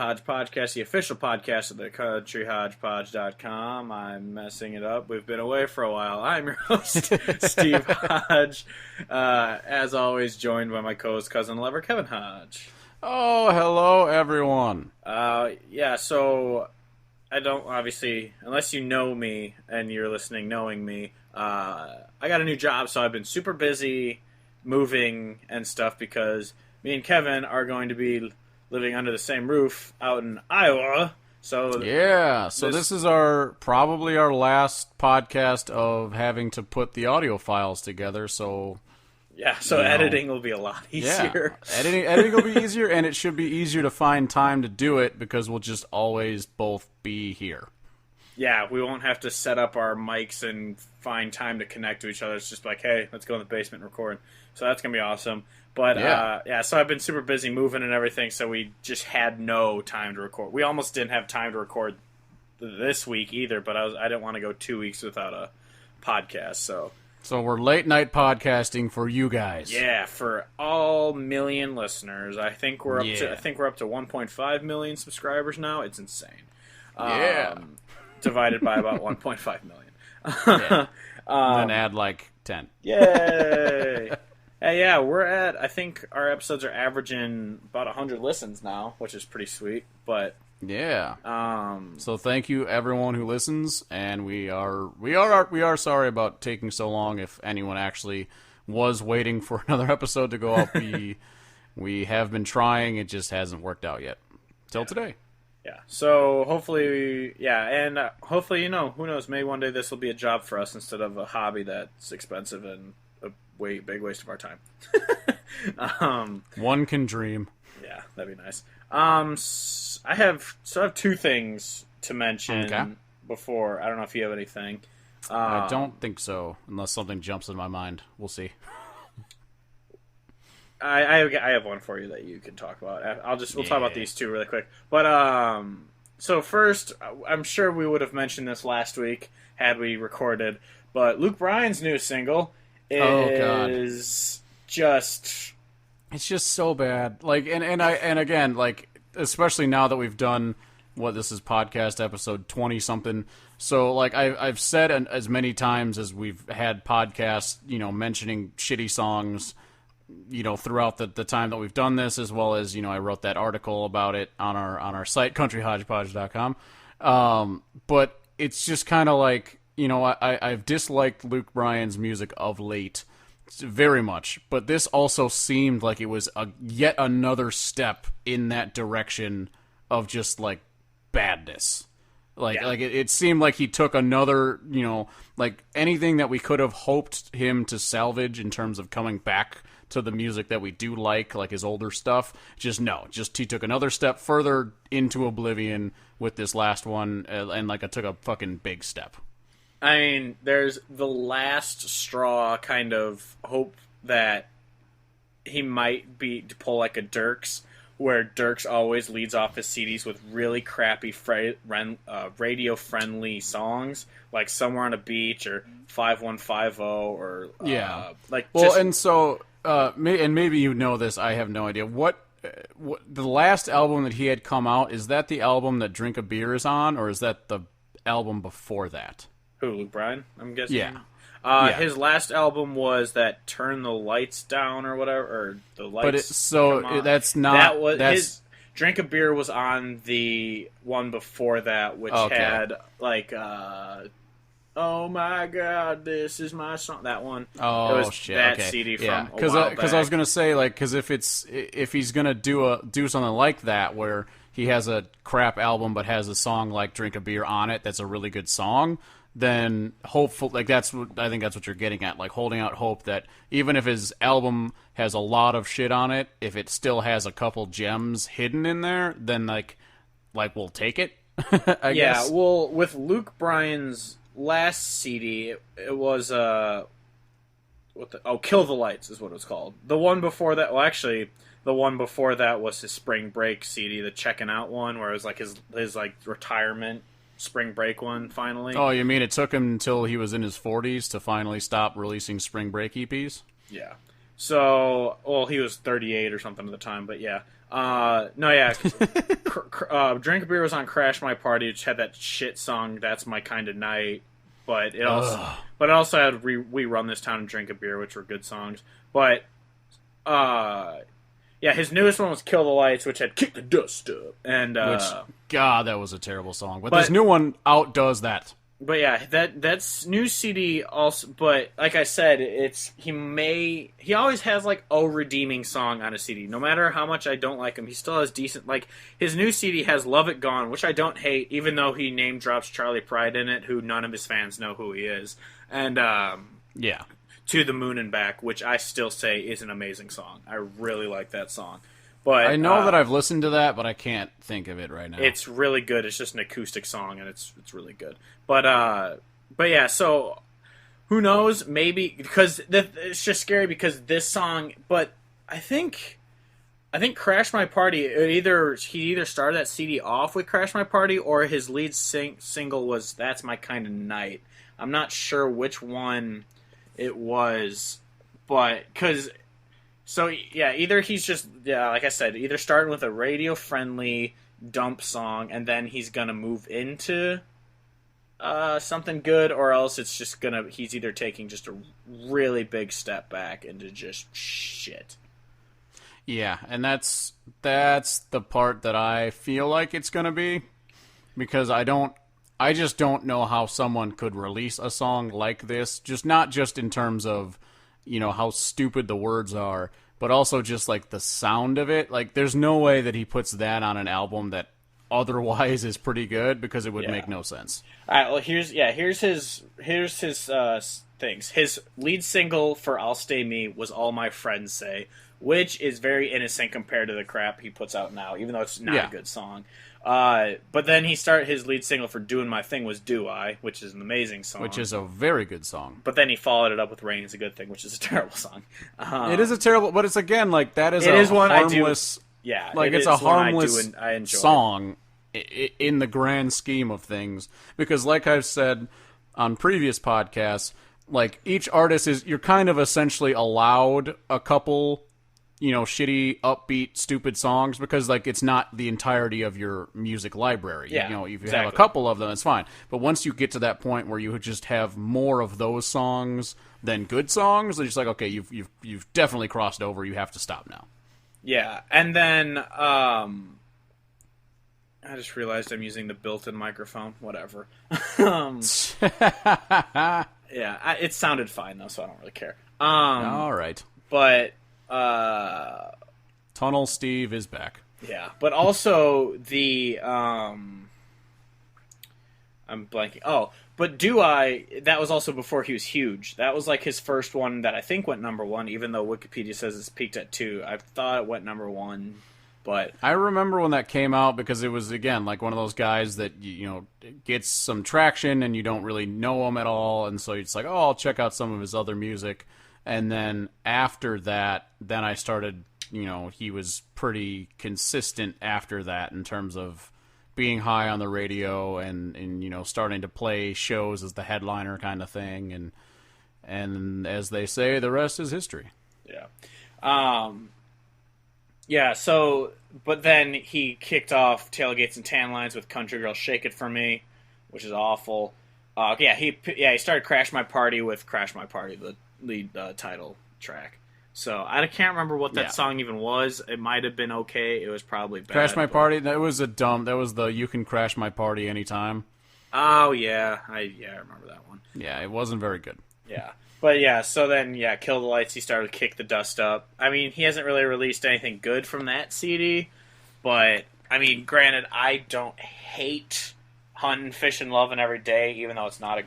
Hodge Podcast, the official podcast of the countryhodgepodge.com. I'm messing it up. We've been away for a while. I'm your host, Steve Hodge. As always, joined by my co-host, cousin lover, Kevin Hodge. Oh, hello, everyone. So I don't, obviously, unless you know me and you're listening knowing me, I got a new job, so I've been super busy moving and stuff because me and Kevin are going to be living under the same roof out in Iowa. So yeah, this is probably our last podcast of having to put the audio files together. So editing will be a lot easier. Yeah, editing will be easier, and it should be easier to find time to do it because we'll just always both be here. Yeah, we won't have to set up our mics and find time to connect to each other. It's just like, hey, let's go in the basement and record. So that's going to be awesome. But, so I've been super busy moving and everything, so we just had no time to record. We almost didn't have time to record this week either, but I didn't want to go 2 weeks without a podcast, so we're late-night podcasting for you guys. Yeah, for all million listeners. I think we're up to 1.5 million subscribers now. It's insane. Divided by about 1.5 million. Then add like 10. Yay! We're at, I think our episodes are averaging about 100 listens now, which is pretty sweet. But yeah. So thank you everyone who listens, and we are sorry about taking so long. If anyone actually was waiting for another episode to go up, we have been trying. It just hasn't worked out yet till today. Yeah. So hopefully, hopefully, who knows? Maybe one day this will be a job for us instead of a hobby that's expensive and a big waste of our time. One can dream. Yeah, that'd be nice. I have two things to mention before. I don't know if you have anything. I don't think so, unless something jumps in my mind. We'll see. I have one for you that you can talk about. We'll talk about these two really quick. But so first, I'm sure we would have mentioned this last week had we recorded. But Luke Bryan's new single is just, it's just so bad. Like, and again, like, especially now that we've done this is podcast episode 20 something. So like I've said as many times as we've had podcasts, mentioning shitty songs, throughout the time that we've done this, as well as, I wrote that article about it on our site, countryhodgepodge.com. But it's just kind of like, I've disliked Luke Bryan's music of late very much, but this also seemed like it was yet another step in that direction of just like badness. Like it seemed like he took another, like anything that we could have hoped him to salvage in terms of coming back to the music that we do like his older stuff. He took another step further into oblivion with this last one, and it took a fucking big step. I mean, there's the last straw kind of hope that he might be to pull like a Dirks, where Dirks always leads off his CDs with really crappy radio-friendly songs, like Somewhere on a Beach or 5150 or and maybe you know this, I have no idea. What the last album that he had come out, is that the album that Drink a Beer is on, or is that the album before that? Who, Luke Bryan, I'm guessing? Yeah. His last album was that Turn the Lights Down or whatever, or the lights. But that's not. His Drink a Beer was on the one before that, which had oh my God, this is my song. That one. Oh, it was shit. That okay. CD from yeah. a while back. Because I was gonna say, because if he's gonna do something like that where he has a crap album but has a song like Drink a Beer on it that's a really good song, then hopefully, that's what I think that's what you're getting at, holding out hope that even if his album has a lot of shit on it, if it still has a couple gems hidden in there, then we'll take it. I guess. Well, with Luke Bryan's last CD, it was Kill the Lights is what it was called. The one before that, the one before that was his Spring Break CD, the Checking Out one, where it was his retirement spring break one, finally. Oh, you mean it took him until he was in his 40s to finally stop releasing spring break EPs? Yeah. So, well, he was 38 or something at the time, but yeah. No, yeah. Drink a Beer was on Crash My Party, which had that shit song, That's My Kind of Night. But it also had We Run This Town and Drink a Beer, which were good songs. But, yeah, his newest one was Kill the Lights, which had Kick the Dust Up. And, God, that was a terrible song. But this new one outdoes that. But yeah, that's new CD also. But like I said, he always has like a redeeming song on a CD. No matter how much I don't like him, he still has decent. Like his new CD has "Love It Gone," which I don't hate, even though he name drops Charlie Pride in it, who none of his fans know who he is. And yeah, "To the Moon and Back," which I still say is an amazing song. I really like that song. But I know that I've listened to that, but I can't think of it right now. It's really good. It's just an acoustic song, and it's really good. But yeah. So who knows? Maybe because it's just scary because this song. But I think "Crash My Party." He either started that CD off with "Crash My Party" or his lead single was "That's My Kind of Night." I'm not sure which one it was, but because. So, yeah, either he's just, like I said, either starting with a radio-friendly dump song, and then he's going to move into something good, or else it's just he's either taking just a really big step back into just shit. Yeah, and that's the part that I feel like it's going to be, because I just don't know how someone could release a song like this, not just in terms of, how stupid the words are, but also just like the sound of it. Like, there's no way that he puts that on an album that otherwise is pretty good, because it would make no sense. All right, well, here's his things. His lead single for "I'll Stay Me" was "All My Friends Say," which is very innocent compared to the crap he puts out now, even though it's not a good song. But then his lead single for "Doing My Thing" was "Do I," which is an amazing song. Which is a very good song. But then he followed it up with "Rain Is a Good Thing," which is a terrible song. It is a terrible, but it's again, like, that is harmless... Yeah, like, it's a harmless song in the grand scheme of things. Because like I've said on previous podcasts, like, each artist you're kind of essentially allowed a couple... shitty, upbeat, stupid songs, because, like, it's not the entirety of your music library. Yeah, if you have a couple of them, it's fine. But once you get to that point where you just have more of those songs than good songs, it's just like, okay, you've definitely crossed over. You have to stop now. Yeah, and then I just realized I'm using the built-in microphone. Whatever. Yeah, it sounded fine though, so I don't really care. All right, but. Tunnel Steve is back. Yeah, but also the I'm blanking. Oh, but "Do I," that was also before he was huge. That was like his first one that I think went number one, even though Wikipedia says it's peaked at 2. I thought it went number 1, but I remember when that came out, because it was, again, like one of those guys that gets some traction and you don't really know him at all, and so it's like, oh, I'll check out some of his other music. And then after that, then I started, he was pretty consistent after that in terms of being high on the radio and starting to play shows as the headliner kind of thing. And as they say, the rest is history. Yeah. Yeah, so, but then he kicked off Tailgates and Tan Lines with "Country Girl Shake It For Me," which is awful. He started "Crash My Party" with "Crash My Party," the lead title track. So I can't remember what that song even was. It might have been okay. It was probably bad. "Crash My Party." That was the "You Can Crash My Party Anytime." Oh yeah, I remember that one. Yeah, it wasn't very good. Yeah, but yeah. So then "Kill the Lights." He started "Kick the Dust Up." I mean, he hasn't really released anything good from that CD, but I mean, granted, I don't hate "Hunting, Fishing, Loving Every Day," even though it's not a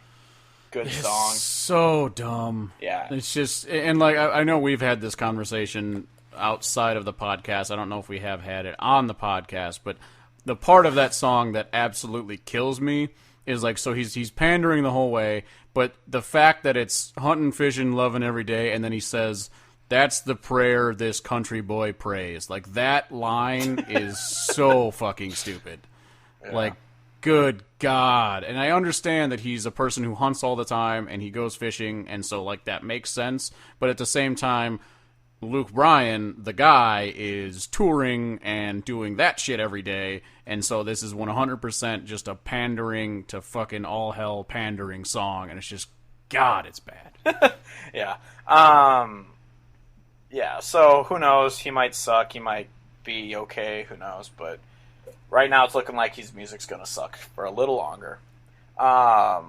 good song. So dumb. Yeah. It's just, and like, I know we've had this conversation outside of the podcast. I don't know if we have had it on the podcast, but the part of that song that absolutely kills me is like, so he's pandering the whole way, but the fact that it's "hunting, fishing, loving every day," and then he says, "That's the prayer this country boy prays." Like, that line is so fucking stupid. Yeah. Like, good God. And I understand that he's a person who hunts all the time and he goes fishing, and so, like, that makes sense. But at the same time, Luke Bryan, the guy, is touring and doing that shit every day, and so this is 100% just a pandering to fucking all hell pandering song, and it's just, God, it's bad. Yeah. Yeah, so who knows? He might suck, he might be okay, who knows, but right now it's looking like his music's gonna suck for a little longer. The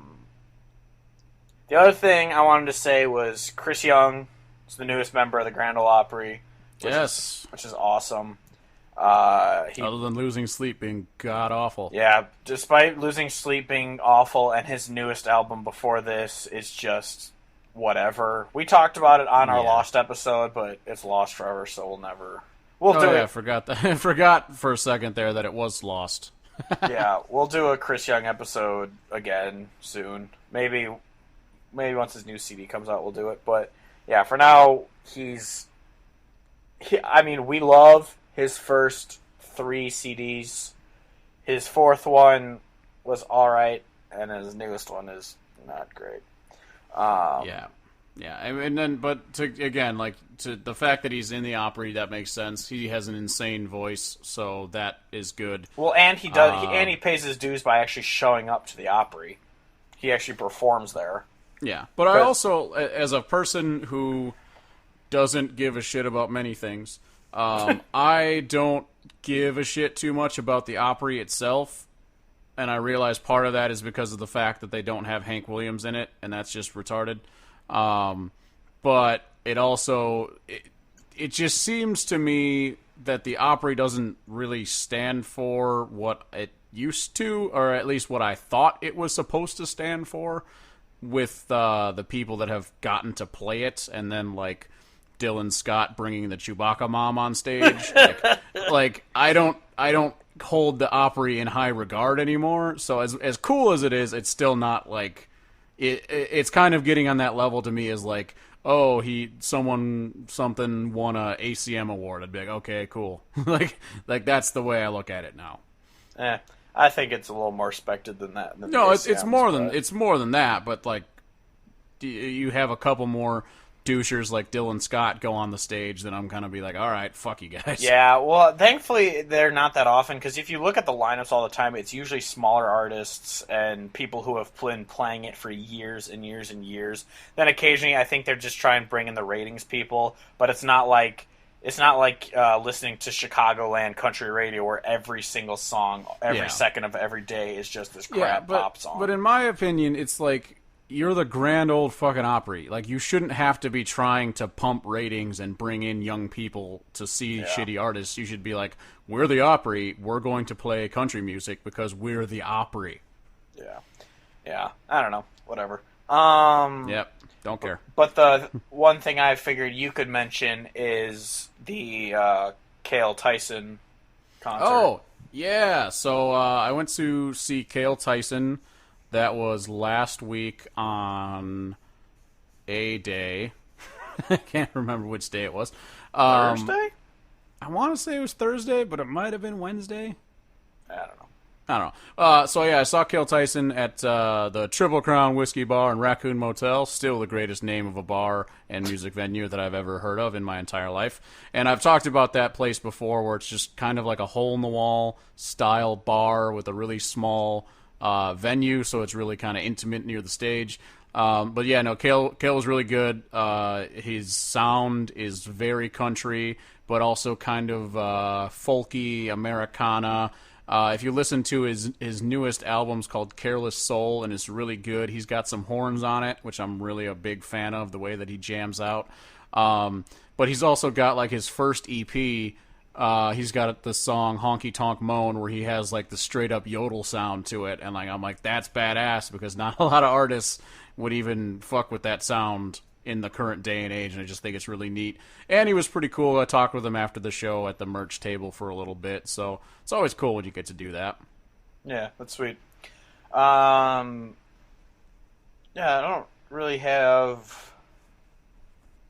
other thing I wanted to say was Chris Young is the newest member of the Grand Ole Opry. Which is awesome. Other than Losing Sleep being god-awful. Yeah, despite Losing Sleep being awful, and his newest album before this is just whatever. We talked about it on our Lost episode, but it's lost forever, so we'll do it. I forgot that. I forgot for a second there that it was lost. Yeah, we'll do a Chris Young episode again soon. Maybe once his new CD comes out, we'll do it. But yeah, for now, we love his first 3 CDs. His 4th one was alright, and his newest one is not great. Yeah, and then, but the fact that he's in the Opry, that makes sense. He has an insane voice, so that is good. Well, and he does, he pays his dues by actually showing up to the Opry. He actually performs there. Yeah, but I also, as a person who doesn't give a shit about many things, I don't give a shit too much about the Opry itself. And I realize part of that is because of the fact that they don't have Hank Williams in it, and that's just retarded. But it also, it just seems to me that the Opry doesn't really stand for what it used to, or at least what I thought it was supposed to stand for, with the people that have gotten to play it, and then, like, Dylan Scott bringing the Chewbacca mom on stage. like I don't hold the Opry in high regard anymore. So as cool as it is, it's still not like it's kind of getting on that level to me as like, oh, something won a ACM award. I'd be like, okay, cool. like that's the way I look at it now. I think it's a little more respected than that. No, it's more than that. But like, you have a couple more douchers like Dylan Scott go on the stage, then I'm kind of be like, all right, fuck you guys. Yeah, well, thankfully they're not that often, because if you look at the lineups all the time, it's usually smaller artists and people who have been playing it for years and years and years. Then occasionally I think they're just trying to bring in the ratings people, but it's not like listening to Chicagoland country radio where every single song, every second of every day is just this crap pop song. But in my opinion, it's like, you're the grand old fucking Opry. Like, you shouldn't have to be trying to pump ratings and bring in young people to see shitty artists. You should be like, we're the Opry. We're going to play country music because we're the Opry. Yeah. I don't know. Whatever. Yep. Don't care. But the one thing I figured you could mention is the Cale Tyson concert. Oh, yeah. So I went to see Cale Tyson. That was last week on a day. I can't remember which day it was. Thursday? I want to say it was Thursday, but it might have been Wednesday. I don't know. So yeah, I saw Cale Tyson at the Triple Crown Whiskey Bar and Raccoon Motel. Still the greatest name of a bar and music venue that I've ever heard of in my entire life. And I've talked about that place before, where it's just kind of like a hole-in-the-wall style bar with a really small venue, so it's really kind of intimate near the stage. But yeah, no, Cale was really good. His sound is very country, but also kind of folky, Americana. If you listen to his newest album's called Careless Soul, and it's really good. He's got some horns on it, which I'm really a big fan of, the way that he jams out. But he's also got like his first EP. He's got the song Honky Tonk Moan, where he has like the straight up yodel sound to it, and like I'm like, that's badass, because not a lot of artists would even fuck with that sound in the current day and age, and I just think it's really neat. And he was pretty cool. I talked with him after the show at the merch table for a little bit, so it's always cool when you get to do that. Yeah, that's sweet. Yeah, I don't really have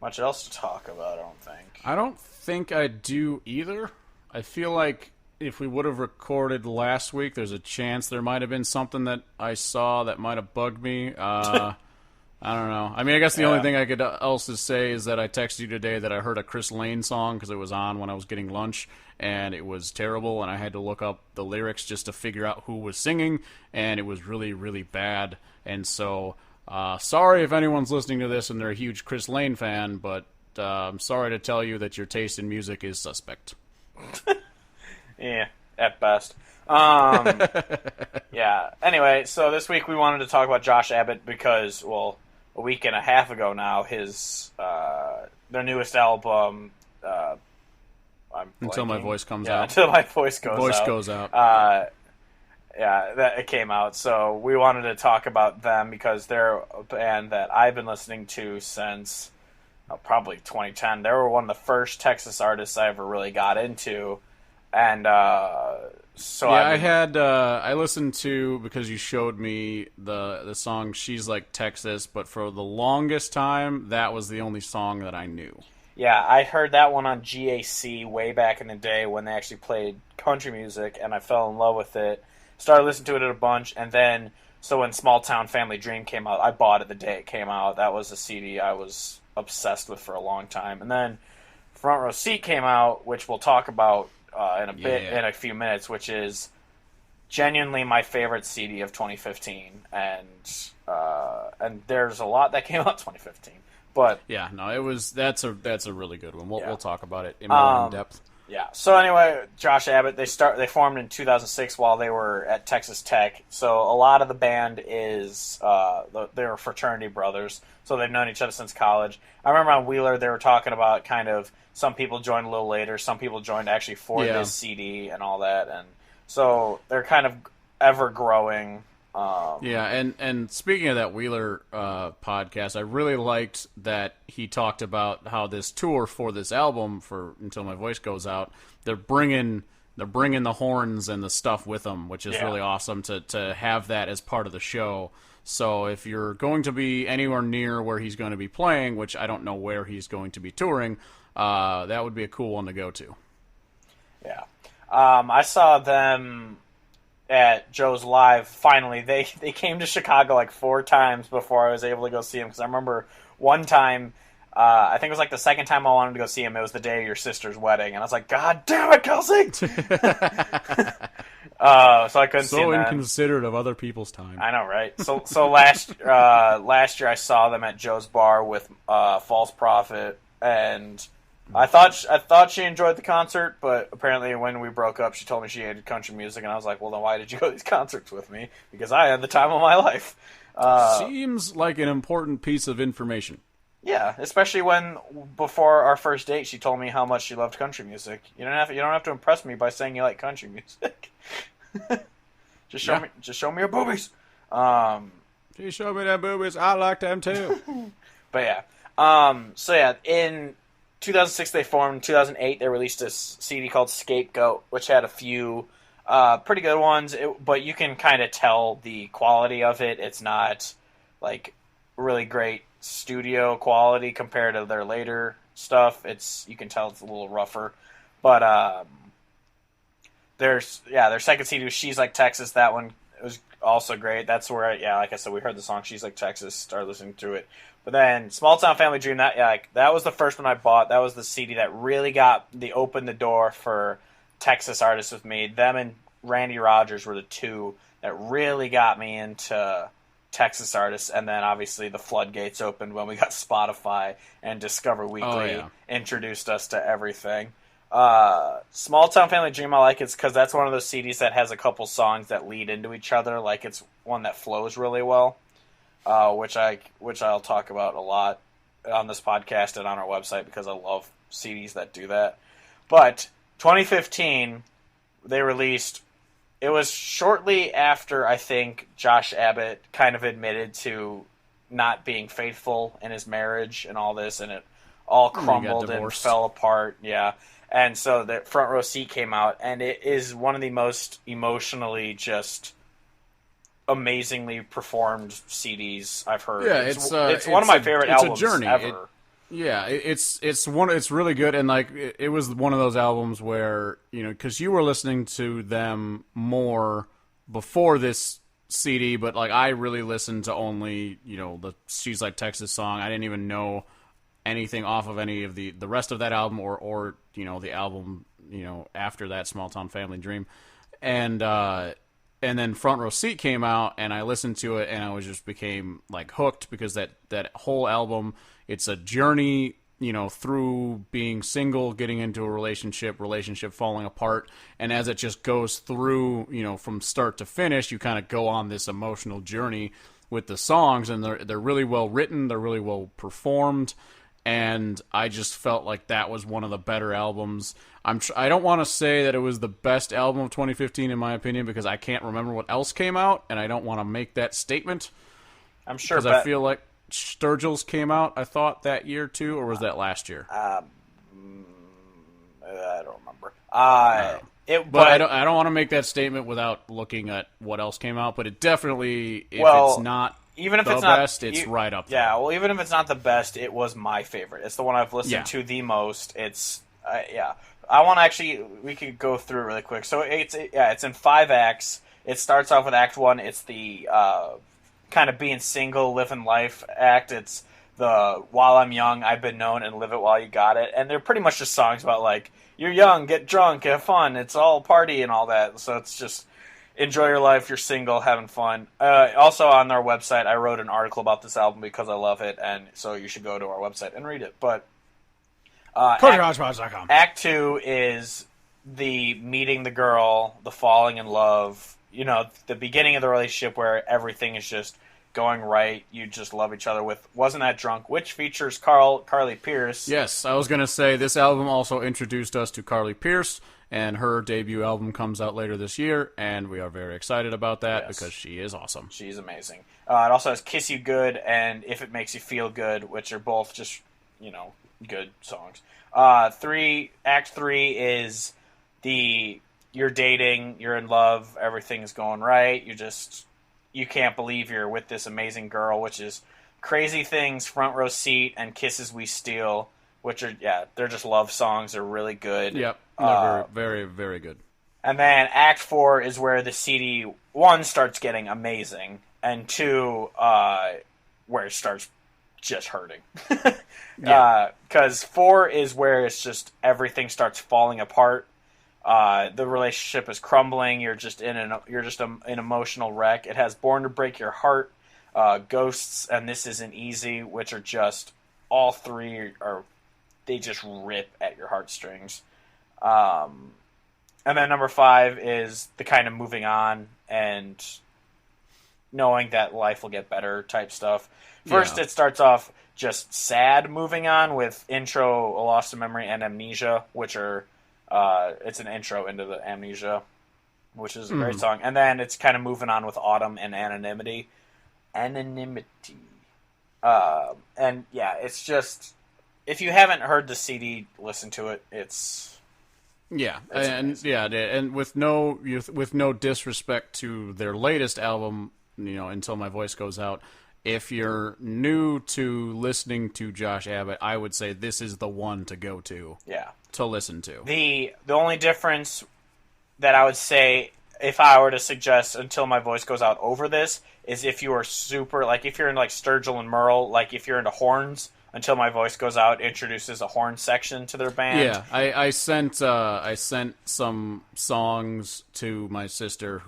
much else to talk about, I don't think. I don't think I do either. I feel like if we would have recorded last week, there's a chance there might have been something that I saw that might have bugged me. I I don't know. I mean, I guess the only thing I could else to say is that I texted you today that I heard a Chris Lane song because it was on when I was getting lunch, and it was terrible, and I had to look up the lyrics just to figure out who was singing, and it was really, really bad. And so, sorry if anyone's listening to this and they're a huge Chris Lane fan, but I'm sorry to tell you that your taste in music is suspect. Yeah, at best. Yeah. Anyway, so this week we wanted to talk about Josh Abbott because, well, a week and a half ago now, his their newest album. Until my voice comes out. Until my voice goes out. That it came out. So we wanted to talk about them because they're a band that I've been listening to since probably 2010. They were one of the first Texas artists I ever really got into, and so I listened to, because you showed me the song "She's Like Texas," but for the longest time that was the only song that I knew. Yeah, I heard that one on GAC way back in the day when they actually played country music, and I fell in love with it. Started listening to it a bunch, and then so when Small Town Family Dream came out, I bought it the day it came out. That was a CD I was obsessed with for a long time. And then Front Row Seat came out, which we'll talk about in a few minutes, which is genuinely my favorite CD of 2015. And there's a lot that came out in 2015. But yeah, no, that's a really good one. We'll talk about it more in depth. Yeah. So anyway, Josh Abbott, they formed in 2006 while they were at Texas Tech. So a lot of the band is they were fraternity brothers, so they've known each other since college. I remember on Wheeler they were talking about kind of some people joined a little later, some people joined actually for this CD and all that, and so they're kind of ever growing. And speaking of that Wheeler podcast, I really liked that he talked about how this tour for this album, for Until My Voice Goes Out, they're bringing the horns and the stuff with them, which is really awesome to have that as part of the show. So if you're going to be anywhere near where he's going to be playing, which I don't know where he's going to be touring, that would be a cool one to go to. Yeah. I saw them at Joe's Live. Finally, they came to Chicago like 4 times before I was able to go see him, because I remember one time, I think it was like the second time I wanted to go see him, it was the day of your sister's wedding, and I was like, God damn it, Kelsey! So I couldn't see him then. So inconsiderate of other people's time. I know, right? So last year I saw them at Joe's Bar with False Prophet, and I thought she enjoyed the concert, but apparently when we broke up, she told me she hated country music, and I was like, well, then why did you go to these concerts with me? Because I had the time of my life. Seems like an important piece of information. Yeah, especially when before our first date, she told me how much she loved country music. You don't have to impress me by saying you like country music. Just show me your boobies. She showed me them boobies. I like them too. But yeah. In 2006 they formed. In 2008 they released a CD called Scapegoat, which had a few pretty good ones. But you can kind of tell the quality of it. It's not like really great studio quality compared to their later stuff. You can tell it's a little rougher. But their second CD was She's Like Texas. That one was also great. That's where like I said, we heard the song She's Like Texas, started listening to it. But then Small Town Family Dream, that was the first one I bought. That was the CD that really opened the door for Texas artists with me. Them and Randy Rogers were the two that really got me into Texas artists. And then obviously the floodgates opened when we got Spotify, and Discover Weekly introduced us to everything. Small Town Family Dream I like it because that's one of those CDs that has a couple songs that lead into each other. Like it's one that flows really well. Which I'll talk about a lot on this podcast and on our website because I love CDs that do that. But 2015, they released. It was shortly after I think Josh Abbott kind of admitted to not being faithful in his marriage and all this, and it all crumbled and fell apart. Yeah, and so the Front Row Seat came out, and it is one of the most emotionally just amazingly performed CDs I've heard. Yeah, it's one of my favorite albums ever. It's really good, and like it was one of those albums where, because you were listening to them more before this CD, but like I really listened to only the She's Like Texas song. I didn't even know anything off of any of the rest of that album or the album after that, Small Town Family Dream, and then Front Row Seat came out, and I listened to it, and I just became like hooked because that whole album, it's a journey through being single, getting into a relationship falling apart, and as it just goes through from start to finish, you kind of go on this emotional journey with the songs, and they're really well written, they're really well performed. And I just felt like that was one of the better albums. I don't want to say that it was the best album of 2015 in my opinion, because I can't remember what else came out, and I don't want to make that statement. I'm sure, because I feel like Sturgill's came out, I thought, that year too, or was that last year? I don't remember. But I don't want to make that statement without looking at what else came out. But it definitely, it's not. Even if it's not best, it's right up there. Yeah, well, even if it's not the best, it was my favorite. It's the one I've listened to the most. It's I want to we could go through it really quick. So it's in 5 acts. It starts off with Act 1. It's the kind of being single, living life act. It's the While I'm Young, I've Been Known, and Live It While You Got It. And they're pretty much just songs about like, you're young, get drunk, have fun. It's all party and all that. So it's just enjoy your life, you're single, having fun. Also on our website, I wrote an article about this album because I love it, and so you should go to our website and read it. But Act 2 is the meeting the girl, the falling in love, the beginning of the relationship where everything is just going right. You just love each other with Wasn't That Drunk, which features Carly Pearce. Yes, I was going to say this album also introduced us to Carly Pearce, and her debut album comes out later this year, and we are very excited about that because she is awesome. She's amazing. It also has Kiss You Good and If It Makes You Feel Good, which are both just, good songs. Act 3 is you're dating, you're in love, everything's going right, you can't believe you're with this amazing girl, which is Crazy Things, Front Row Seat, and Kisses We Steal, which are, they're just love songs. They're really good. Yep, they're very, very good. And then Act 4 is where the CD, 1, starts getting amazing, and 2, where it starts just hurting. Because 4 is where it's just everything starts falling apart. The relationship is crumbling. You're just an emotional wreck. It has Born to Break Your Heart, Ghosts, and This Isn't Easy, which are just all 3 they just rip at your heartstrings. And then number 5 is the kind of moving on and knowing that life will get better type stuff. First, it starts off just sad moving on with Intro, A Lost to Memory, and Amnesia, which are it's an intro into the Amnesia, which is a great song. And then it's kind of moving on with Autumn and Anonymity. And it's just, if you haven't heard the CD, listen to it. It's amazing. And with no disrespect to their latest album, Until My Voice Goes Out, if you're new to listening to Josh Abbott, I would say this is the one to go to. Yeah. To listen to. The only difference that I would say, if I were to suggest Until My Voice Goes Out over this, is if you are super, like if you're in like Sturgill and Merle, like if you're into horns, Until My Voice Goes Out introduces a horn section to their band. Yeah, I sent some songs to my sister,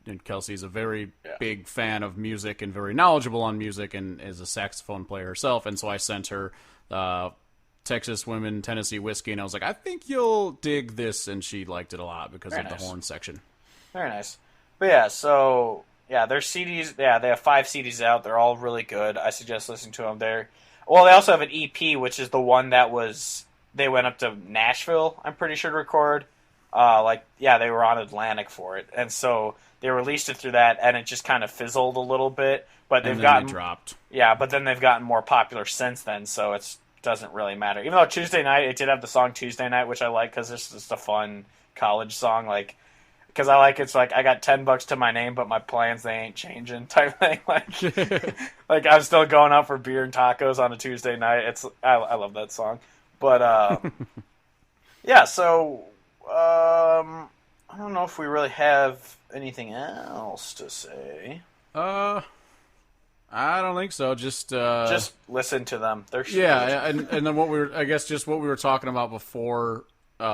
and Kelsey's a very big fan of music and very knowledgeable on music and is a saxophone player herself, and so I sent her Texas Women, Tennessee Whiskey, and I was like, I think you'll dig this, and she liked it a lot because of the horn section. Very nice. But their CDs, they have 5 CDs out. They're all really good. I suggest listening to them. They also have an EP, which is the one that they went up to Nashville, I'm pretty sure, to record. They were on Atlantic for it, and so they released it through that, and it just kind of fizzled a little bit. But they dropped. Yeah, but then they've gotten more popular since then, so it doesn't really matter. Even though Tuesday Night, it did have the song Tuesday Night, which I like because it's just a fun college song, because I like it's like I got $10 to my name, but my plans they ain't changing type thing. Like I'm still going out for beer and tacos on a Tuesday night. I love that song, but I don't know if we really have anything else to say. I don't think so. Just listen to them. They're and then what we were talking about before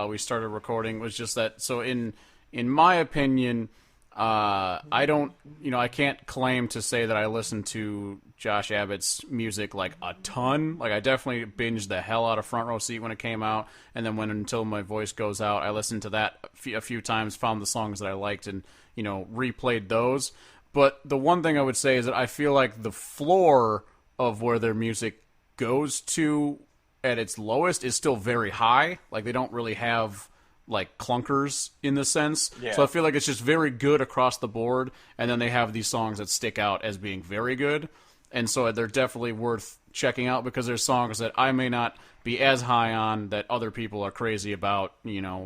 we started recording was just that. So in my opinion, I don't, I can't claim to say that I listen to Josh Abbott's music like a ton. Like I definitely binged the hell out of Front Row Seat when it came out, and then Until My Voice Goes Out, I listened to that a few times, found the songs that I liked, and replayed those. But the one thing I would say is that I feel like the floor of where their music goes to at its lowest is still very high. Like they don't really have like clunkers in the sense. Yeah. So I feel like it's just very good across the board, and then they have these songs that stick out as being very good. And so they're definitely worth checking out because there's songs that I may not be as high on that other people are crazy about,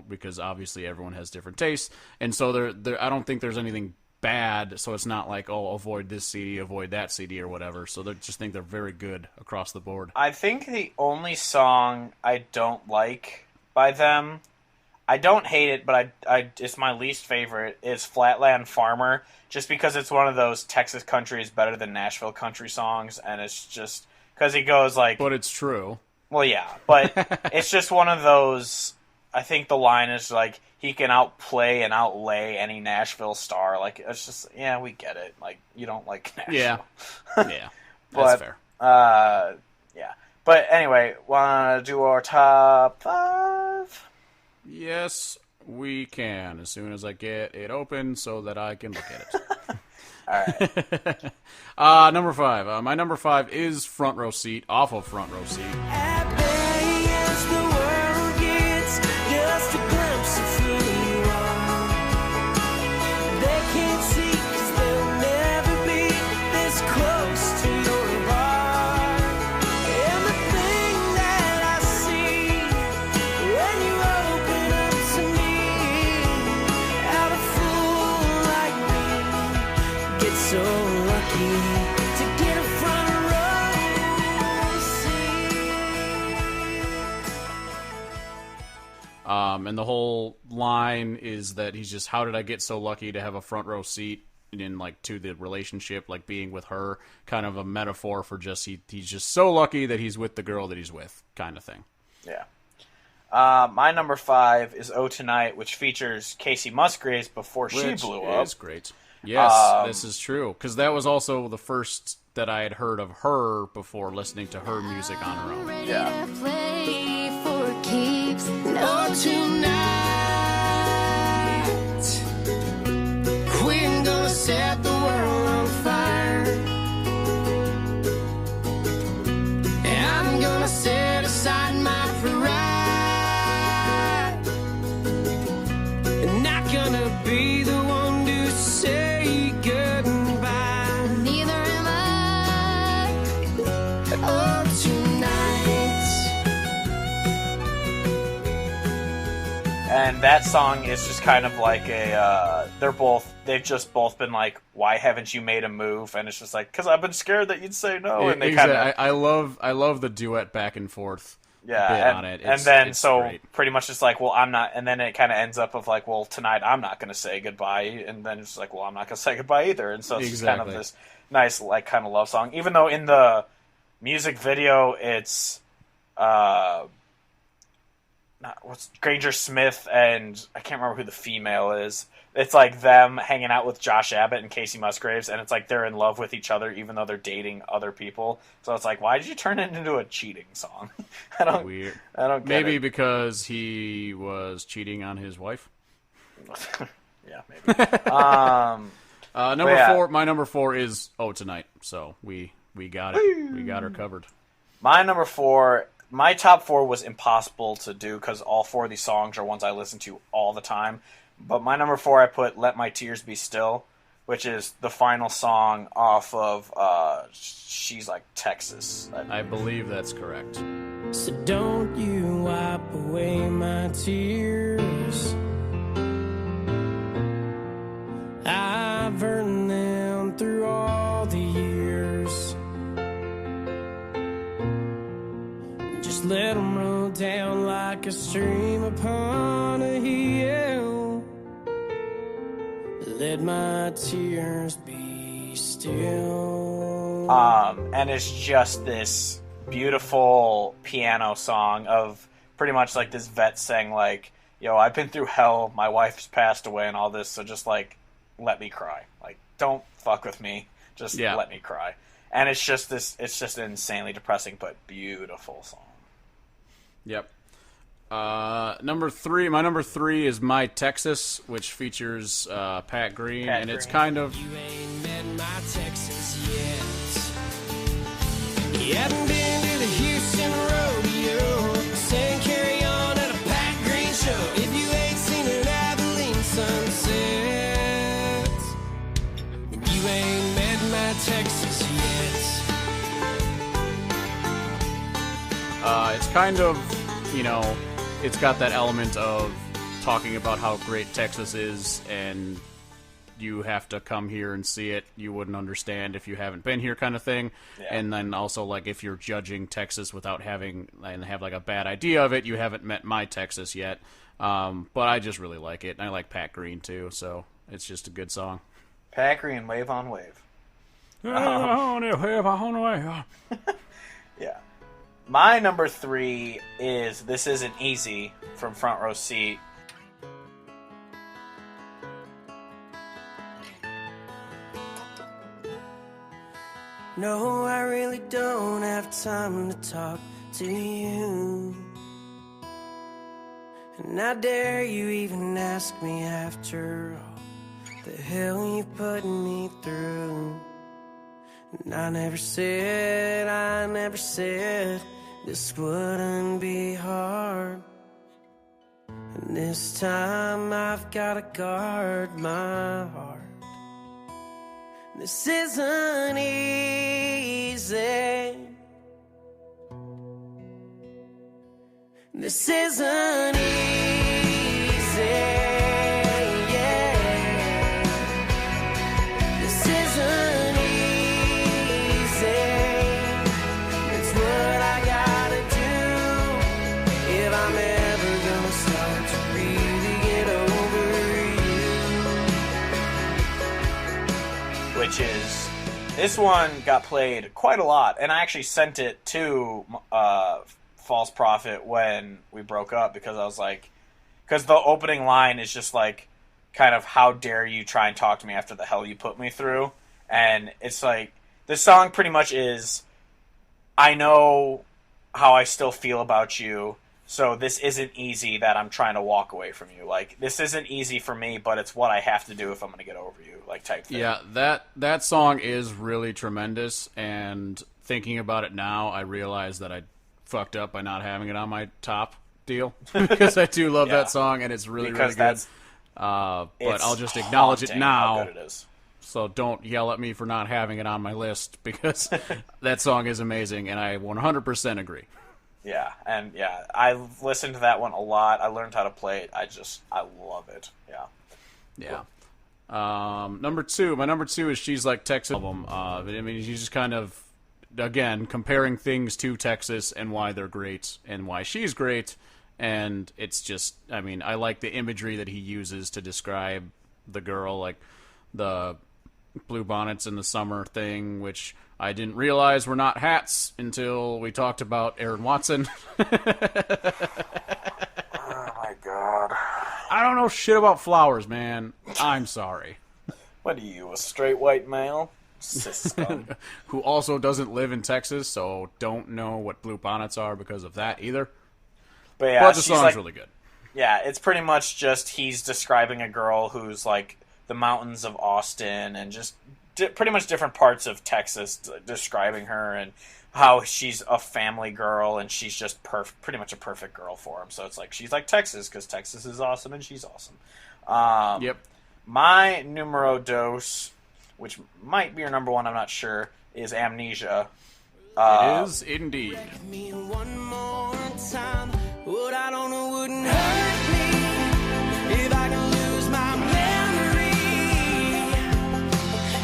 because obviously everyone has different tastes. And so I don't think there's anything bad, so it's not like, oh, avoid this CD, avoid that CD or whatever. So they just think they're very good across the board. I think the only song I don't like by them, I don't hate it, but I it's my least favorite, is Flatland Farmer, just because it's one of those Texas country is better than Nashville country songs, and it's just because he goes like... But it's true. Well, yeah, but it's just one of those... I think the line is like, he can outplay and outlay any Nashville star. Like, it's just, yeah, we get it. Like, you don't like Nashville. Yeah. Yeah. That's fair. Yeah. But anyway, want to do our top 5? Yes, we can. As soon as I get it open so that I can look at it. All right. Number 5. My number 5 is Front Row Seat, off of Front Row Seat. Just a glimpse of who you are. They can't see 'cause they'll never be this close to your heart. Everything that I see when you open up to me, how a fool like me gets so lucky to get a front row seat. And the whole line is that he's just, how did I get so lucky to have a front row seat in like to the relationship, like being with her, kind of a metaphor for just he's just so lucky that he's with the girl that he's with, kind of thing. Yeah. My number 5 is "Oh Tonight," which features Casey Musgraves before she blew up. Which is great. Yes, this is true, because that was also the first that I had heard of her before listening to her music on her own. Yeah. No, tonight we're gonna set the world on fire, and I'm gonna set aside my pride, and not gonna be the one to say goodbye. Neither am I. Oh, tonight. And that song is just kind of like a, they've just both been like, why haven't you made a move? And it's just like, because I've been scared that you'd say no. And they exactly. I love the duet back and forth. Yeah, on it. And then so great. Pretty much it's like, well, I'm not, and then it kind of ends up of like, well, tonight I'm not going to say goodbye, and then it's like, well, I'm not going to say goodbye either. And so it's just kind of this nice like kind of love song, even though in the music video it's what's Granger Smith, and I can't remember who the female is. It's like them hanging out with Josh Abbott and Casey Musgraves, and it's like they're in love with each other even though they're dating other people. So it's like, why did you turn it into a cheating song? I don't get Maybe it. Because he was cheating on his wife. Yeah, maybe. Number 4. My number 4 is "Oh Tonight." So we got it. We got her covered. My number 4. My top 4 was impossible to do because all 4 of these songs are ones I listen to all the time. But my number 4, I put "Let My Tears Be Still," which is the final song off of She's Like Texas. I believe that's correct. So don't you wipe away my tears. I've earned them through all the years. Just let them roll down like a stream upon a hill. let my tears be still. And it's just this beautiful piano song of pretty much like this vet saying like, yo, I've been through hell, my wife's passed away and all this, so just like, let me cry. Like, don't fuck with me, just let me cry. And it's just an insanely depressing but beautiful song. Yep. My number three is My Texas, which features Pat Green, and it's kind of... You ain't met my Texas yet. You haven't been to the Houston rodeo, saying carry on at a Pat Green show. If you ain't seen an Abilene sunset, then you ain't met my Texas yet. It's kind of, you know, it's got that element of talking about how great Texas is, and you have to come here and see it. You wouldn't understand if you haven't been here, kind of thing. Yeah. And then also, like, if you're judging Texas without having and have like a bad idea of it, you haven't met my Texas yet. But I just really like it, and I like Pat Green too, so it's just a good song. Pat Green, Wave on Wave. Yeah. My number three is This Isn't Easy from Front Row Seat. No, I really don't have time to talk to you. And I dare you even ask me after all the hell you put me through. And I never said this wouldn't be hard. And this time I've gotta guard my heart. This isn't easy. This isn't easy. Which is, this one got played quite a lot, and I actually sent it to False Prophet when we broke up, because I was like, because the opening line is just like, kind of, how dare you try and talk to me after the hell you put me through, and it's like, this song pretty much is, I know how I still feel about you, so this isn't easy that I'm trying to walk away from you. Like, this isn't easy for me, but it's what I have to do if I'm going to get over you, like, type thing. Yeah, that song is really tremendous, and thinking about it now, I realize that I fucked up by not having it on my top deal, because I do love that song, and it's really, really good. But I'll just acknowledge it now. How good it is. So don't yell at me for not having it on my list, because that song is amazing, and I 100% agree. Yeah, and I've listened to that one a lot. I learned how to play it. I love it. Yeah. Yeah. Cool. My number two is She's Like Texas album. I mean, she's just kind of, again, comparing things to Texas and why they're great and why she's great. And it's just, I mean, I like the imagery that he uses to describe the girl, like the blue bonnets in the summer thing, which I didn't realize were not hats until we talked about Aaron Watson. Oh my god. I don't know shit about flowers, man. I'm sorry. What are you, a straight white male? System. Who also doesn't live in Texas, so don't know what blue bonnets are because of that either. But yeah, but the song's really good. Yeah, it's pretty much just he's describing a girl who's like the mountains of Austin and just pretty much different parts of Texas, describing her and how she's a family girl and she's just pretty much a perfect girl for him. So it's like, she's like Texas because Texas is awesome and she's awesome. Yep. My numero dos, which might be your number one, I'm not sure, is Amnesia. It is indeed. Me one more time. What I don't know wouldn't hurt me if I can lose my memory.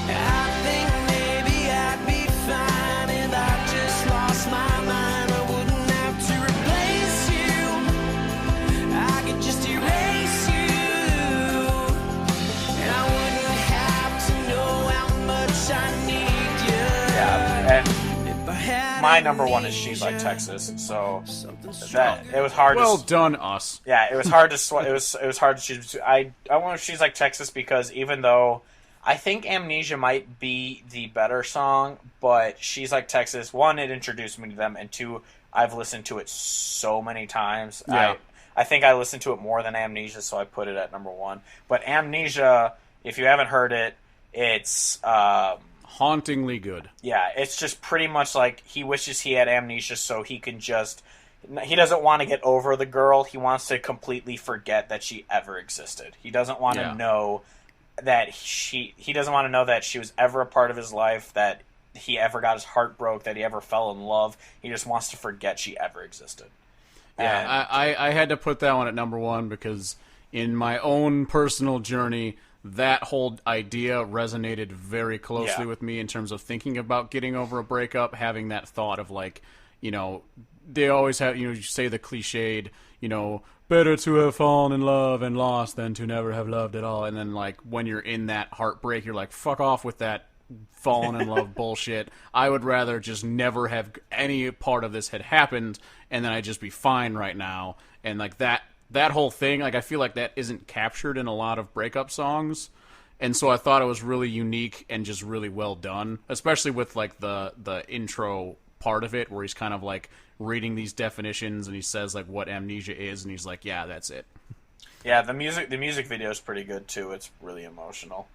I think maybe I'd be fine if I just lost my mind. I wouldn't have to replace you. I could just erase you, and I wouldn't my number one is She's Like Texas. So that it was hard. Well done, us. Yeah, it was hard to it was hard to choose. I went with She's Like Texas because even though I think Amnesia might be the better song, but She's Like Texas, one, it introduced me to them, and two, I've listened to it so many times. Yeah. I think I listened to it more than Amnesia, so I put it at number one. But Amnesia, if you haven't heard it, it's hauntingly good. Yeah, it's just pretty much like he wishes he had amnesia so he can just... He doesn't want to get over the girl. He wants to completely forget that she ever existed. He doesn't want to know that he doesn't want to know that she was ever a part of his life, that he ever got his heart broke, that he ever fell in love. He just wants to forget she ever existed. Yeah, I had to put that one at number one because in my own personal journey, that whole idea resonated very closely with me in terms of thinking about getting over a breakup, having that thought of like, you know, they always have, you know, you say the cliched, you know, better to have fallen in love and lost than to never have loved at all. And then like when you're in that heartbreak, you're like, fuck off with that fallen in love bullshit. I would rather just never have any part of this had happened and then I'd just be fine right now. And like that whole thing, like I feel like that isn't captured in a lot of breakup songs. And so I thought it was really unique and just really well done, especially with like the intro part of it where he's kind of like reading these definitions and he says like what amnesia is and he's like, yeah, that's it. Yeah, the music video is pretty good too. It's really emotional.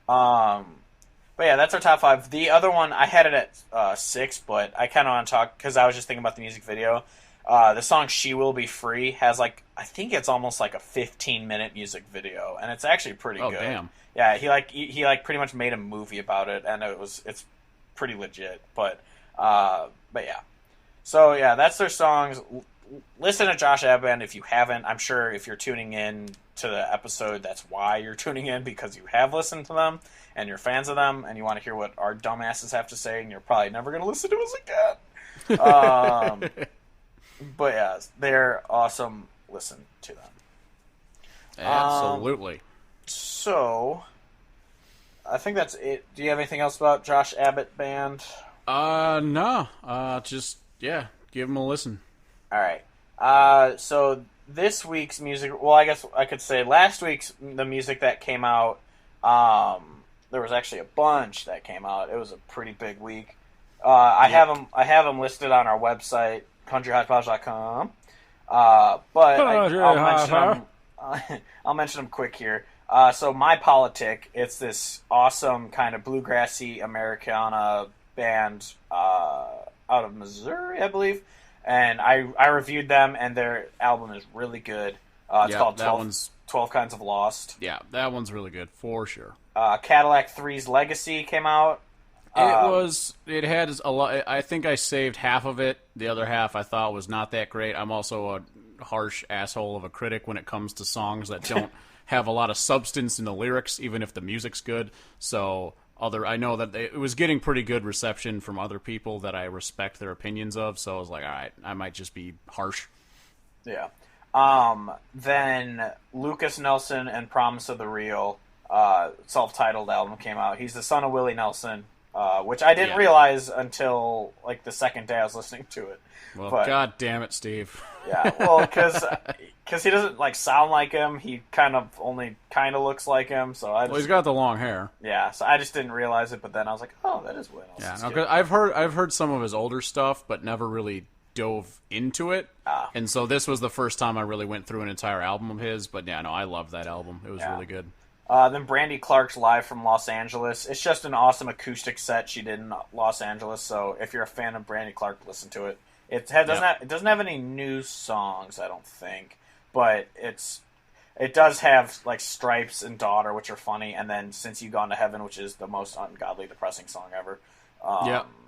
But yeah, that's our top five. The other one, I had it at 6, but I kind of want to talk because I was just thinking about the music video. The song "She Will Be Free" has like, I think it's almost like a 15-minute music video, and it's actually pretty good. Oh damn! Yeah, he pretty much made a movie about it, and it's pretty legit. But yeah, so yeah, that's their songs. Listen to Josh Abbott Band if you haven't. I'm sure if you're tuning in to the episode, that's why you're tuning in, because you have listened to them and you're fans of them, and you want to hear what our dumbasses have to say, and you're probably never going to listen to us again. But yeah, they're awesome. Listen to them. Absolutely. So, I think that's it. Do you have anything else about Josh Abbott Band? No. Just, yeah, give them a listen. All right. So this week's music, well, I guess I could say last week's, the music that came out, there was actually a bunch that came out. It was a pretty big week. I have them listed on our website, countryhodgepodge.com. But I'll mention them quick here. So My Politic, it's this awesome kind of bluegrassy Americana band out of Missouri, I believe. And I reviewed them, and their album is really good. It's called 12 Kinds of Lost. Yeah, that one's really good, for sure. Cadillac 3's Legacy came out. It had a lot. I think I saved half of it. The other half I thought was not that great. I'm also a harsh asshole of a critic when it comes to songs that don't have a lot of substance in the lyrics, even if the music's good. So I know that it was getting pretty good reception from other people that I respect their opinions of. So I was like, all right, I might just be harsh. Yeah. Then Lucas Nelson and Promise of the Real, self-titled album came out. He's the son of Willie Nelson. Which I didn't realize until like the second day I was listening to it. Well, god damn it, Steve. Yeah, well, because he doesn't like sound like him. He kind of looks like him. So he's got the long hair. Yeah, so I just didn't realize it. But then I was like, oh, that is Willie Nelson. Yeah, no, I've heard some of his older stuff, but never really dove into it. And so this was the first time I really went through an entire album of his. But yeah, no, I love that album. It was really good. Then Brandy Clark's Live from Los Angeles. It's just an awesome acoustic set she did in Los Angeles. So if you're a fan of Brandy Clark, listen to it. It doesn't have any new songs, I don't think, but it does have like Stripes and Daughter, which are funny, and then Since You Gone to Heaven, which is the most ungodly depressing song ever.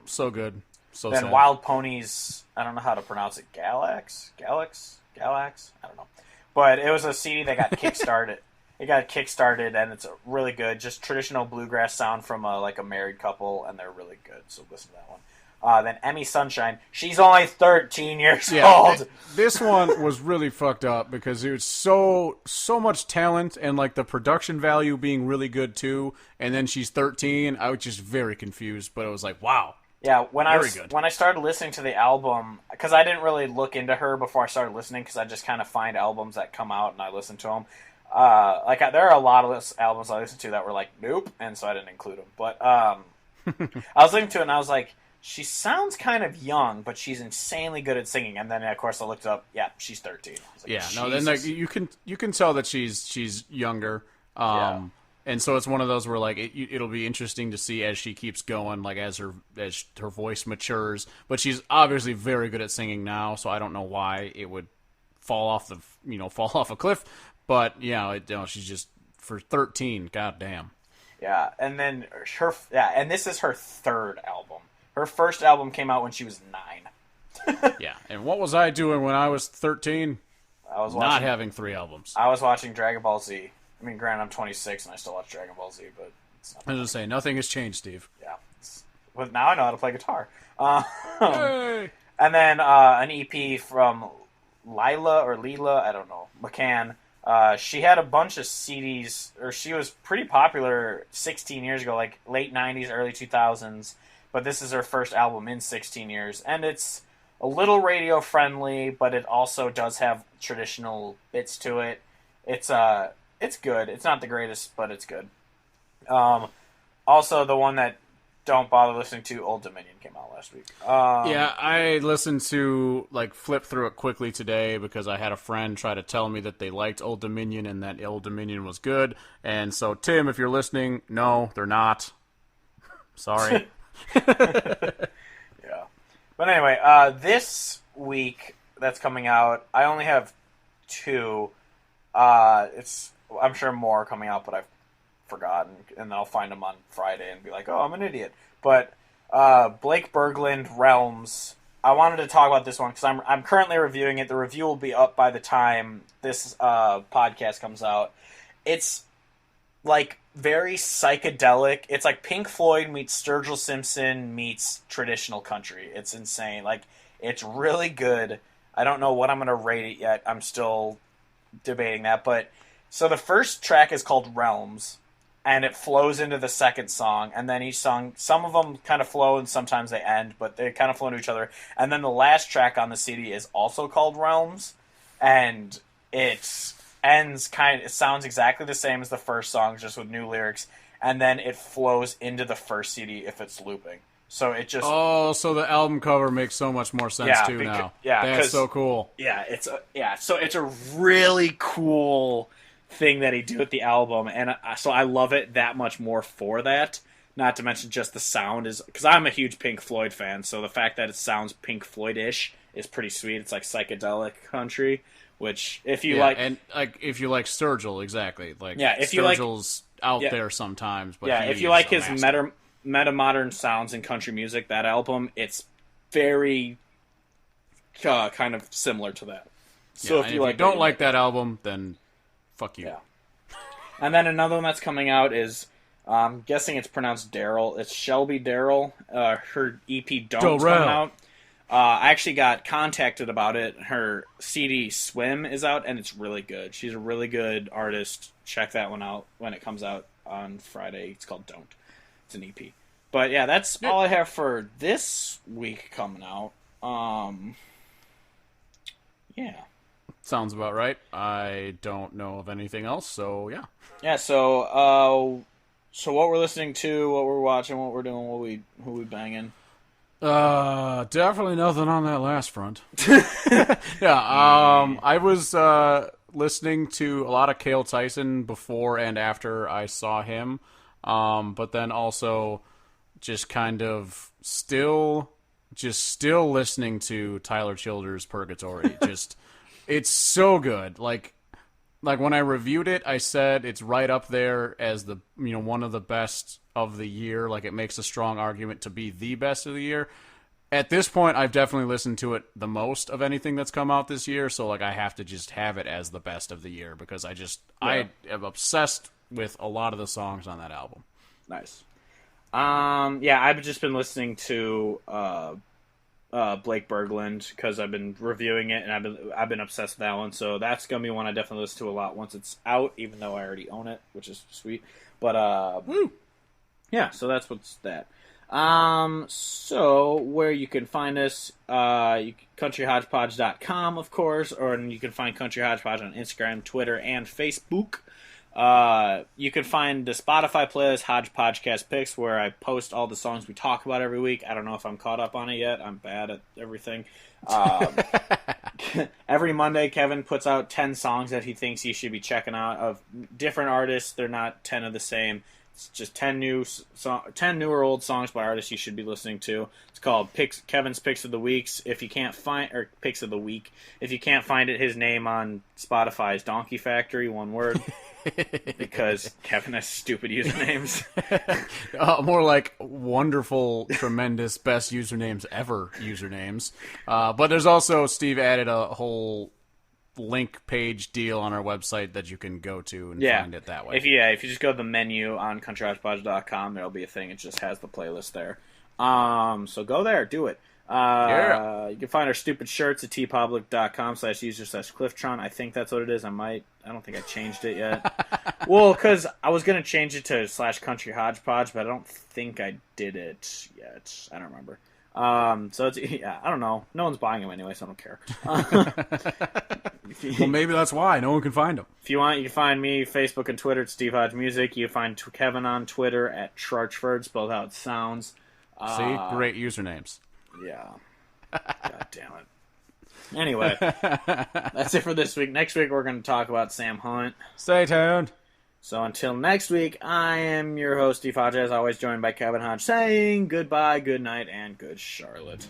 So good. So then sad. Wild Ponies, I don't know how to pronounce it. Galax, I don't know, but it was a CD that got kickstarted. It got kickstarted, and it's really good. Just traditional bluegrass sound from a married couple, and they're really good. So listen to that one. Then Emmy Sunshine. She's only 13 years old. This one was really fucked up because it was so much talent and like the production value being really good too. And then she's 13. I was just very confused, but it was like, wow, Yeah, when I started listening to the album, because I didn't really look into her before I started listening, because I just kind of find albums that come out and I listen to them. There are a lot of albums I listened to that were like, nope, and so I didn't include them. But I was listening to it and I was like, she sounds kind of young, but she's insanely good at singing. And then, of course, I looked up. Yeah, she's 13. Like, yeah, no, then like you can tell that she's younger. And so it's one of those where like it'll be interesting to see as she keeps going, like as her voice matures. But she's obviously very good at singing now, so I don't know why it would fall off a cliff. But she's just for 13. Goddamn. Yeah, and then and this is her third album. Her first album came out when she was 9. Yeah, and what was I doing when I was 13? I was not having 3 albums. I was watching Dragon Ball Z. I mean, granted, I'm 26 and I still watch Dragon Ball Z, but it's not. I was going to say, nothing has changed, Steve. Yeah. Well, now I know how to play guitar. Hey! And then an EP from Leela, I don't know, McCann. She had a bunch of CDs, or she was pretty popular 16 years ago, like late 90s, early 2000s. But this is her first album in 16 years. And it's a little radio friendly, but it also does have traditional bits to it. It's good. It's not the greatest, but it's good. Also, the one that don't bother listening to, Old Dominion, came out last week. Yeah, I listened to, flip through it quickly today because I had a friend try to tell me that they liked Old Dominion and that Old Dominion was good. And so, Tim, if you're listening, no, they're not. Sorry. Yeah. But anyway, this week that's coming out, I only have 2. I'm sure more are coming out, but I've forgotten, and then I'll find them on Friday and be like, oh, I'm an idiot. But Blake Berglund, Realms. I wanted to talk about this one because I'm currently reviewing it. The review will be up by the time this podcast comes out. It's very psychedelic. It's like Pink Floyd meets Sturgill Simpson meets traditional country. It's insane. It's really good. I don't know what I'm going to rate it yet. I'm still debating that, but so the first track is called Realms, and it flows into the second song, and then each song, some of them kind of flow and sometimes they end, but they kind of flow into each other. And then the last track on the CD is also called Realms, and it sounds exactly the same as the first song, just with new lyrics, and then it flows into the first CD if it's looping. So it just... Oh, so the album cover makes so much more sense now. Yeah, that's so cool. Yeah, so it's a really cool thing that he did with the album, and so I love it that much more for that. Not to mention just the sound is... Because I'm a huge Pink Floyd fan, so the fact that it sounds Pink Floyd-ish is pretty sweet. It's like psychedelic country, which if you like... And if you like Sturgill, exactly. If you Sturgill's out there sometimes, but if you like his meta-modern sounds in country music, that album, it's very kind of similar to that. So if you don't like that album, then fuck you. Yeah. And then another one that's coming out is, I'm guessing it's pronounced Daryl. It's Shelby Daryl. Her EP Dome's coming out. I actually got contacted about it. Her CD Swim is out, and it's really good. She's a really good artist. Check that one out when it comes out on Friday. It's called Don't. It's an EP. But yeah, that's all I have for this week coming out. Yeah. Sounds about right. I don't know of anything else, so yeah. Yeah, so what we're listening to, what we're watching, what we're doing, who we banging. Definitely nothing on that last front. I was listening to a lot of Cale Tyson before and after I saw him. But then also just kind of still listening to Tyler Childers' Purgatory. It's so good. Like when I reviewed it, I said it's right up there as the one of the best of the year. Like it makes a strong argument to be the best of the year. At this point, I've definitely listened to it the most of anything that's come out this year. So I have to just have it as the best of the year because I am obsessed with a lot of the songs on that album. Nice. I've just been listening to Blake Berglund because I've been reviewing it and I've been obsessed with that one. So that's gonna be one I definitely listen to a lot once it's out, even though I already own it, which is sweet. But woo! Yeah, so that's what's that. So where you can find us, countryhodgepodge.com, of course, or you can find Country Hodgepodge on Instagram, Twitter, and Facebook. You can find the Spotify playlist, Hodgepodcast Picks, where I post all the songs we talk about every week. I don't know if I'm caught up on it yet. I'm bad at everything. Every Monday, Kevin puts out 10 songs that he thinks you should be checking out of different artists. They're not 10 of the same. It's just 10 new 10 new or old songs by artists you should be listening to. It's called Kevin's Picks of the Weeks. If you can't find Picks of the Week, if you can't find it, his name on Spotify is Donkey Factory, one word, because Kevin has stupid usernames. More like wonderful, tremendous, best usernames ever usernames. But there's also, Steve added a whole link page deal on our website that you can go to and find it that way. If you just go to the menu on countryhodgepodge.com, there'll be a thing. It just has the playlist there. So go there, do it. You can find our stupid shirts at tpublic.com/user/Clifftron. I think that's what it is. I don't think I changed it yet. Well, because I was going to change it to /countryhodgepodge, but I don't think I did it yet. I don't remember. So it's, I don't know. No one's buying them anyway, so I don't care. Well, maybe that's why no one can find them. If you want, you can find me Facebook and Twitter at Steve Hodge Music. You can find Kevin on Twitter at Trarchford, spelled how it sounds. See, great usernames. Yeah. God damn it. Anyway, that's it for this week. Next week we're going to talk about Sam Hunt. Stay tuned. So until next week, I am your host, Steve Hodge, as always, joined by Kevin Hodge, saying goodbye, good night, and good Charlotte.